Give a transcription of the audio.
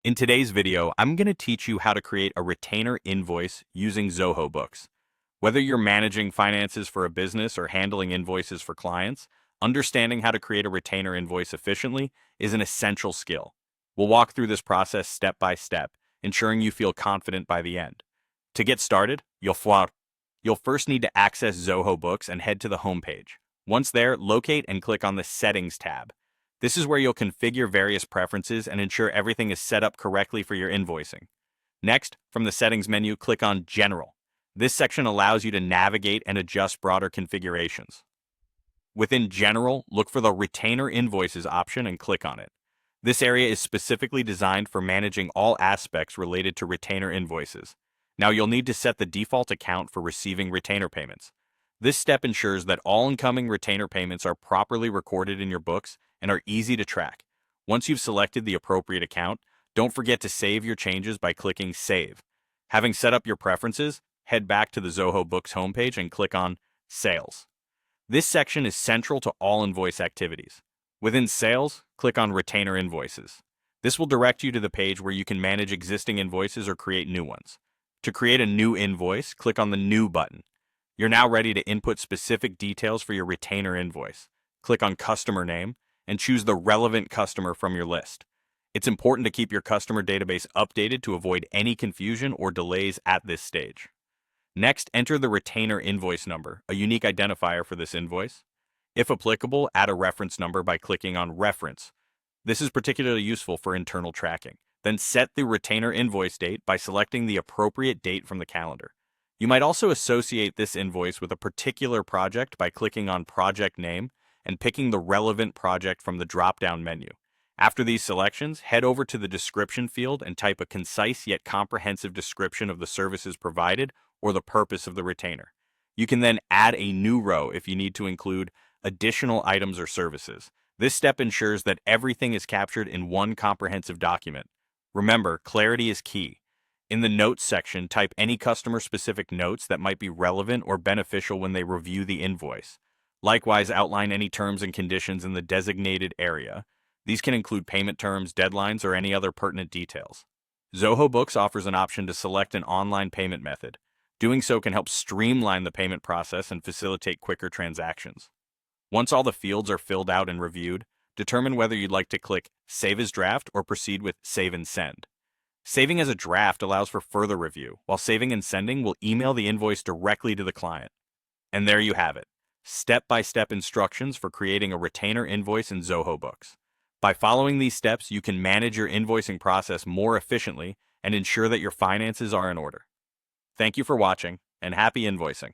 In today's video, I'm going to teach you how to create a retainer invoice using Zoho Books. Whether you're managing finances for a business or handling invoices for clients, understanding how to create a retainer invoice efficiently is an essential skill. We'll walk through this process step by step, ensuring you feel confident by the end. To get started, you'll first need to access Zoho Books and head to the home page. Once there, locate and click on the Settings tab. This is where you'll configure various preferences and ensure everything is set up correctly for your invoicing. Next, from the Settings menu, click on General. This section allows you to navigate and adjust broader configurations. Within General, look for the Retainer Invoices option and click on it. This area is specifically designed for managing all aspects related to retainer invoices. Now you'll need to set the default account for receiving retainer payments. This step ensures that all incoming retainer payments are properly recorded in your books and are easy to track. Once you've selected the appropriate account, don't forget to save your changes by clicking Save. Having set up your preferences, head back to the Zoho Books homepage and click on Sales. This section is central to all invoice activities. Within Sales, click on Retainer Invoices. This will direct you to the page where you can manage existing invoices or create new ones. To create a new invoice, click on the New button. You're now ready to input specific details for your retainer invoice. Click on Customer Name and choose the relevant customer from your list. It's important to keep your customer database updated to avoid any confusion or delays at this stage. Next, enter the retainer invoice number, a unique identifier for this invoice. If applicable, add a reference number by clicking on Reference. This is particularly useful for internal tracking. Then set the retainer invoice date by selecting the appropriate date from the calendar. You might also associate this invoice with a particular project by clicking on Project Name and picking the relevant project from the drop-down menu. After these selections, head over to the description field and type a concise yet comprehensive description of the services provided or the purpose of the retainer. You can then add a new row if you need to include additional items or services. This step ensures that everything is captured in one comprehensive document. Remember, clarity is key. In the Notes section, type any customer-specific notes that might be relevant or beneficial when they review the invoice. Likewise, outline any terms and conditions in the designated area. These can include payment terms, deadlines, or any other pertinent details. Zoho Books offers an option to select an online payment method. Doing so can help streamline the payment process and facilitate quicker transactions. Once all the fields are filled out and reviewed, determine whether you'd like to click Save as Draft or proceed with Save and Send. Saving as a draft allows for further review, while saving and sending will email the invoice directly to the client. And there you have it, step-by-step instructions for creating a retainer invoice in Zoho Books. By following these steps, you can manage your invoicing process more efficiently and ensure that your finances are in order. Thank you for watching, and happy invoicing.